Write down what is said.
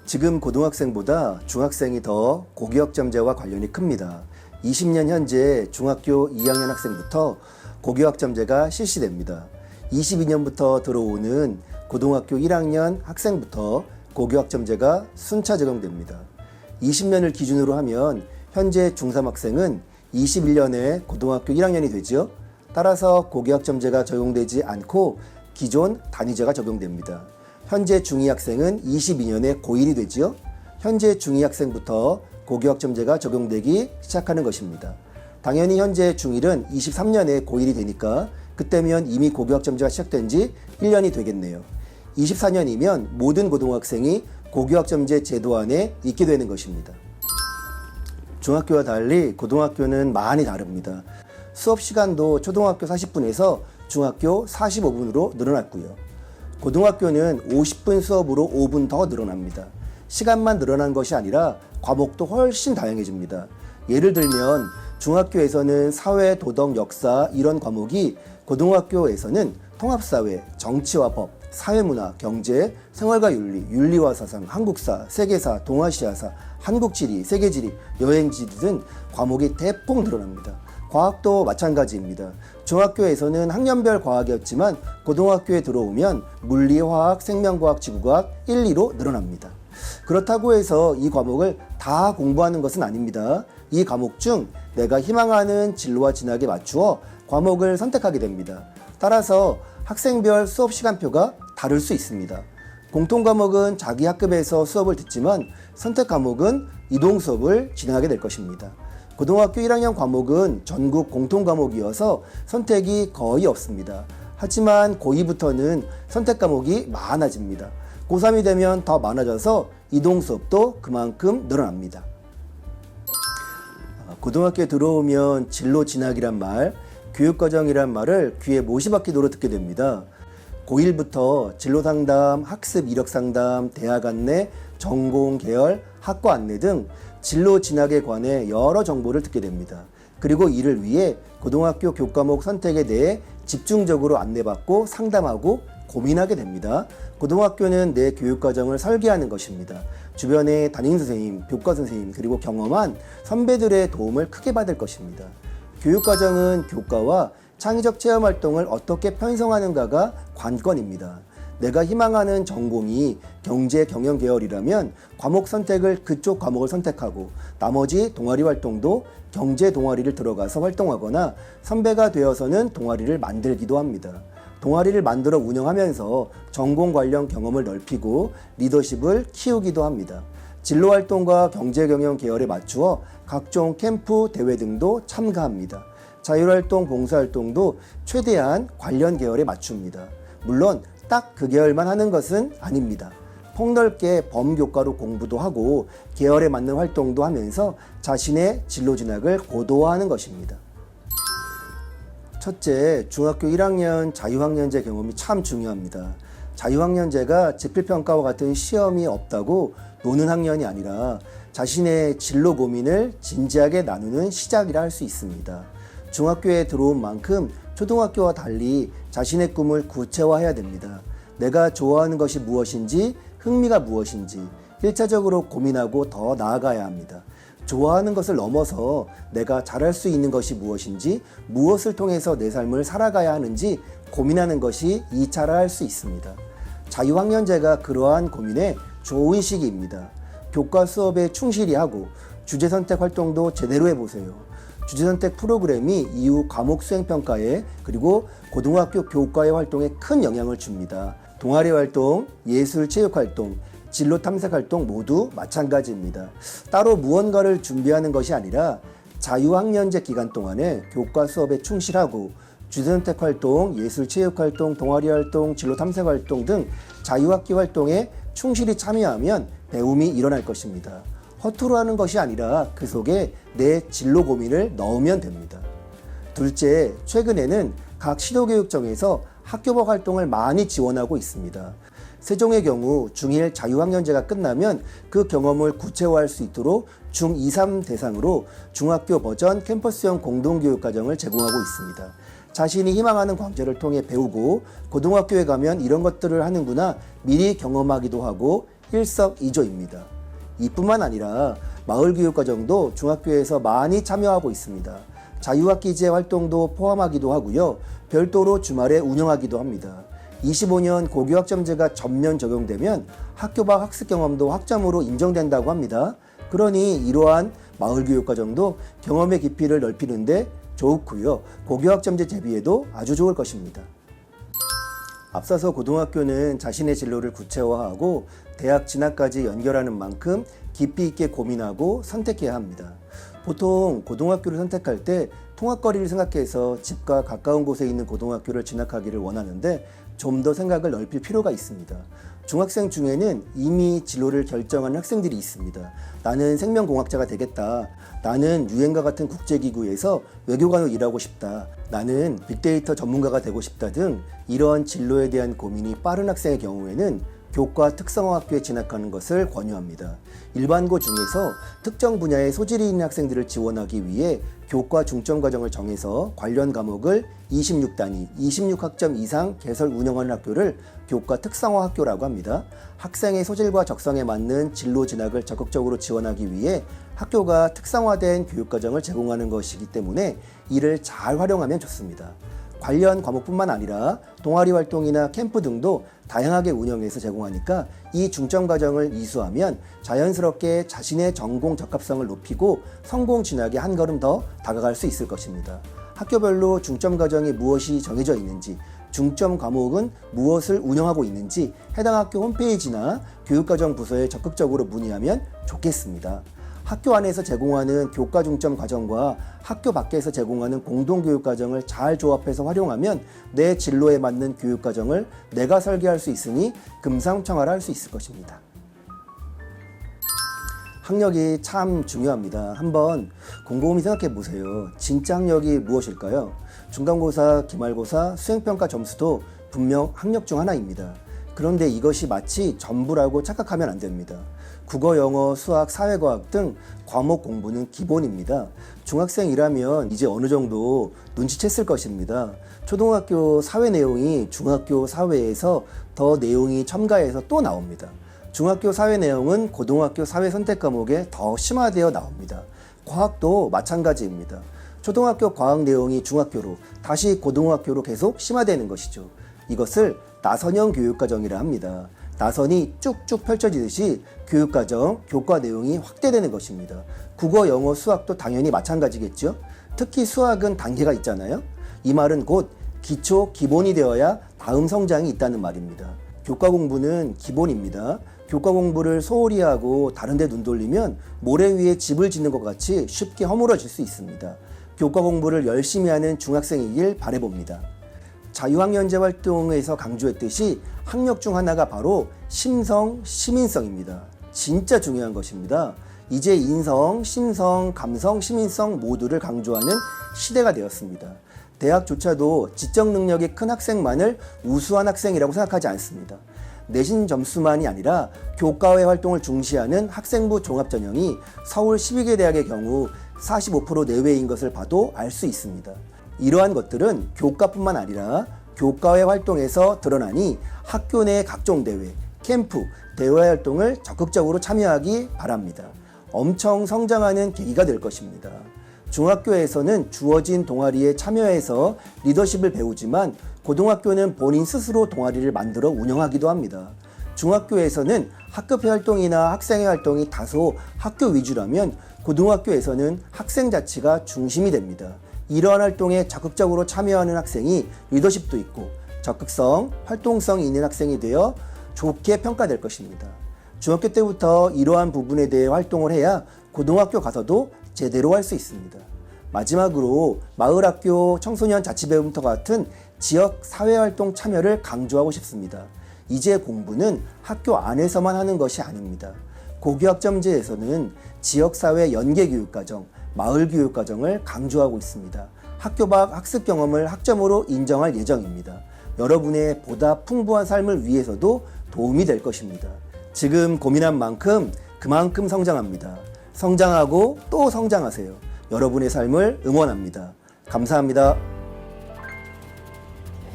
지금 고등학생보다 중학생이 더 고교학점제와 관련이 큽니다. 20년 현재 중학교 2학년 학생부터 고교학점제가 실시됩니다. 22년부터 들어오는 고등학교 1학년 학생부터 고교학점제가 순차 적용됩니다. 20년을 기준으로 하면 현재 중3 학생은 21년에 고등학교 1학년이 되죠. 따라서 고교학점제가 적용되지 않고 기존 단위제가 적용됩니다. 현재 중2 학생은 22년에 고1이 되죠. 현재 중2 학생부터 고교학점제가 적용되기 시작하는 것입니다. 당연히 현재 중1은 23년에 고1이 되니까 그때면 이미 고교학점제가 시작된 지 1년이 되겠네요. 24년이면 모든 고등학생이 고교학점제 제도 안에 있게 되는 것입니다. 중학교와 달리 고등학교는 많이 다릅니다. 수업 시간도 초등학교 40분에서 중학교 45분으로 늘어났고요. 고등학교는 50분 수업으로 5분 더 늘어납니다. 시간만 늘어난 것이 아니라 과목도 훨씬 다양해집니다. 예를 들면 중학교에서는 사회, 도덕, 역사 이런 과목이 고등학교에서는 통합사회, 정치와 법, 사회문화, 경제, 생활과 윤리, 윤리와 사상, 한국사, 세계사, 동아시아사, 한국지리, 세계지리, 여행지리 등 과목이 대폭 늘어납니다. 과학도 마찬가지입니다. 중학교에서는 학년별 과학이었지만 고등학교에 들어오면 물리, 화학, 생명과학, 지구과학 1, 2로 늘어납니다. 그렇다고 해서 이 과목을 다 공부하는 것은 아닙니다. 이 과목 중 내가 희망하는 진로와 진학에 맞추어 과목을 선택하게 됩니다. 따라서 학생별 수업 시간표가 다를 수 있습니다. 공통 과목은 자기 학급에서 수업을 듣지만 선택 과목은 이동 수업을 진행하게 될 것입니다. 고등학교 1학년 과목은 전국 공통 과목이어서 선택이 거의 없습니다. 하지만 고2부터는 선택 과목이 많아집니다. 고3이 되면 더 많아져서 이동 수업도 그만큼 늘어납니다. 고등학교에 들어오면 진로 진학이란 말, 교육과정이란 말을 귀에 못이 박히도록 듣게 됩니다. 고1부터 진로 상담, 학습 이력 상담, 대학 안내, 전공, 계열, 학과 안내 등 진로 진학에 관해 여러 정보를 듣게 됩니다. 그리고 이를 위해 고등학교 교과목 선택에 대해 집중적으로 안내받고 상담하고 고민하게 됩니다. 고등학교는 내 교육과정을 설계하는 것입니다. 주변의 담임선생님, 교과선생님, 그리고 경험한 선배들의 도움을 크게 받을 것입니다. 교육과정은 교과와 창의적 체험활동을 어떻게 편성하는가가 관건입니다. 내가 희망하는 전공이 경제 경영 계열이라면 과목 선택을 그쪽 과목을 선택하고 나머지 동아리 활동도 경제 동아리를 들어가서 활동하거나 선배가 되어서는 동아리를 만들기도 합니다. 동아리를 만들어 운영하면서 전공 관련 경험을 넓히고 리더십을 키우기도 합니다. 진로 활동과 경제 경영 계열에 맞추어 각종 캠프, 대회 등도 참가합니다. 자율활동, 봉사활동도 최대한 관련 계열에 맞춥니다. 물론 딱 그 계열만 하는 것은 아닙니다. 폭넓게 범교과로 공부도 하고 계열에 맞는 활동도 하면서 자신의 진로 진학을 고도화하는 것입니다. 첫째, 중학교 1학년 자유학년제 경험이 참 중요합니다. 자유학년제가 지필평가와 같은 시험이 없다고 노는 학년이 아니라 자신의 진로 고민을 진지하게 나누는 시작이라 할 수 있습니다. 중학교에 들어온 만큼 초등학교와 달리 자신의 꿈을 구체화해야 됩니다. 내가 좋아하는 것이 무엇인지, 흥미가 무엇인지 1차적으로 고민하고 더 나아가야 합니다. 좋아하는 것을 넘어서 내가 잘할 수 있는 것이 무엇인지, 무엇을 통해서 내 삶을 살아가야 하는지 고민하는 것이 2차라 할 수 있습니다. 자유학년제가 그러한 고민에 좋은 시기입니다. 교과 수업에 충실히 하고 주제 선택 활동도 제대로 해보세요. 주제 선택 프로그램이 이후 과목 수행평가에 그리고 고등학교 교과의 활동에 큰 영향을 줍니다. 동아리 활동, 예술 체육 활동, 진로 탐색 활동 모두 마찬가지입니다. 따로 무언가를 준비하는 것이 아니라 자유학년제 기간 동안에 교과 수업에 충실하고 주제 선택 활동, 예술 체육 활동, 동아리 활동, 진로 탐색 활동 등 자유학기 활동에 충실히 참여하면 배움이 일어날 것입니다. 허투루 하는 것이 아니라 그 속에 내 진로 고민을 넣으면 됩니다. 둘째, 최근에는 각 시도교육청에서 학교법 활동을 많이 지원하고 있습니다. 세종의 경우 중1 자유학년제가 끝나면 그 경험을 구체화할 수 있도록 중2, 3 대상으로 중학교 버전 캠퍼스형 공동교육과정을 제공하고 있습니다. 자신이 희망하는 과제를 통해 배우고 고등학교에 가면 이런 것들을 하는구나 미리 경험하기도 하고 일석이조입니다. 이뿐만 아니라 마을교육과정도 중학교에서 많이 참여하고 있습니다. 자유학기제 활동도 포함하기도 하고요. 별도로 주말에 운영하기도 합니다. 25년 고교학점제가 전면 적용되면 학교 밖 학습 경험도 학점으로 인정된다고 합니다. 그러니 이러한 마을교육과정도 경험의 깊이를 넓히는데 좋고요. 고교학점제 대비에도 아주 좋을 것입니다. 앞서서 고등학교는 자신의 진로를 구체화하고 대학 진학까지 연결하는 만큼 깊이 있게 고민하고 선택해야 합니다. 보통 고등학교를 선택할 때 통학거리를 생각해서 집과 가까운 곳에 있는 고등학교를 진학하기를 원하는데 좀 더 생각을 넓힐 필요가 있습니다. 중학생 중에는 이미 진로를 결정한 학생들이 있습니다. 나는 생명공학자가 되겠다. 나는 유엔과 같은 국제기구에서 외교관으로 일하고 싶다. 나는 빅데이터 전문가가 되고 싶다 등 이러한 진로에 대한 고민이 빠른 학생의 경우에는 교과 특성화학교에 진학하는 것을 권유합니다. 일반고 중에서 특정 분야의 소질이 있는 학생들을 지원하기 위해 교과 중점 과정을 정해서 관련 과목을 26단위, 26학점 이상 개설 운영하는 학교를 교과 특성화 학교라고 합니다. 학생의 소질과 적성에 맞는 진로 진학을 적극적으로 지원하기 위해 학교가 특성화된 교육과정을 제공하는 것이기 때문에 이를 잘 활용하면 좋습니다. 관련 과목뿐만 아니라 동아리 활동이나 캠프 등도 다양하게 운영해서 제공하니까 이 중점 과정을 이수하면 자연스럽게 자신의 전공 적합성을 높이고 성공 진학에 한 걸음 더 다가갈 수 있을 것입니다. 학교별로 중점 과정이 무엇이 정해져 있는지, 중점 과목은 무엇을 운영하고 있는지 해당 학교 홈페이지나 교육과정 부서에 적극적으로 문의하면 좋겠습니다. 학교 안에서 제공하는 교과 중점 과정과 학교 밖에서 제공하는 공동교육 과정을 잘 조합해서 활용하면 내 진로에 맞는 교육 과정을 내가 설계할 수 있으니 금상첨화를 할 수 있을 것입니다. 학력이 참 중요합니다. 한번 곰곰이 생각해 보세요. 진짜 학력이 무엇일까요? 중간고사, 기말고사, 수행평가 점수도 분명 학력 중 하나입니다. 그런데 이것이 마치 전부라고 착각하면 안 됩니다. 국어, 영어, 수학, 사회과학 등 과목 공부는 기본입니다. 중학생이라면 이제 어느 정도 눈치챘을 것입니다. 초등학교 사회 내용이 중학교 사회에서 더 내용이 첨가해서 또 나옵니다. 중학교 사회 내용은 고등학교 사회 선택 과목에 더 심화되어 나옵니다. 과학도 마찬가지입니다. 초등학교 과학 내용이 중학교로 다시 고등학교로 계속 심화되는 것이죠. 이것을 나선형 교육과정이라 합니다. 나선이 쭉쭉 펼쳐지듯이 교육과정, 교과 내용이 확대되는 것입니다. 국어, 영어, 수학도 당연히 마찬가지겠죠. 특히 수학은 단계가 있잖아요. 이 말은 곧 기초, 기본이 되어야 다음 성장이 있다는 말입니다. 교과 공부는 기본입니다. 교과 공부를 소홀히 하고 다른 데 눈 돌리면 모래 위에 집을 짓는 것 같이 쉽게 허물어질 수 있습니다. 교과 공부를 열심히 하는 중학생이길 바라봅니다. 자유학년제 활동에서 강조했듯이 학력 중 하나가 바로 심성, 시민성입니다. 진짜 중요한 것입니다. 이제 인성, 심성, 감성, 시민성 모두를 강조하는 시대가 되었습니다. 대학조차도 지적 능력이 큰 학생만을 우수한 학생이라고 생각하지 않습니다. 내신 점수만이 아니라 교과외 활동을 중시하는 학생부 종합전형이 서울 12개 대학의 경우 45% 내외인 것을 봐도 알 수 있습니다. 이러한 것들은 교과뿐만 아니라 교과외 활동에서 드러나니 학교 내 각종 대회, 캠프, 대외 활동을 적극적으로 참여하기 바랍니다. 엄청 성장하는 계기가 될 것입니다. 중학교에서는 주어진 동아리에 참여해서 리더십을 배우지만 고등학교는 본인 스스로 동아리를 만들어 운영하기도 합니다. 중학교에서는 학급회 활동이나 학생회 활동이 다소 학교 위주라면 고등학교에서는 학생 자치가 중심이 됩니다. 이러한 활동에 적극적으로 참여하는 학생이 리더십도 있고 적극성, 활동성이 있는 학생이 되어 좋게 평가될 것입니다. 중학교 때부터 이러한 부분에 대해 활동을 해야 고등학교 가서도 제대로 할 수 있습니다. 마지막으로 마을학교, 청소년 자치배움터 같은 지역 사회활동 참여를 강조하고 싶습니다. 이제 공부는 학교 안에서만 하는 것이 아닙니다. 고교학점제에서는 지역사회 연계교육과정, 마을교육과정을 강조하고 있습니다. 학교 밖 학습 경험을 학점으로 인정할 예정입니다. 여러분의 보다 풍부한 삶을 위해서도 도움이 될 것입니다. 지금 고민한 만큼 그만큼 성장합니다. 성장하고 또 성장하세요. 여러분의 삶을 응원합니다. 감사합니다.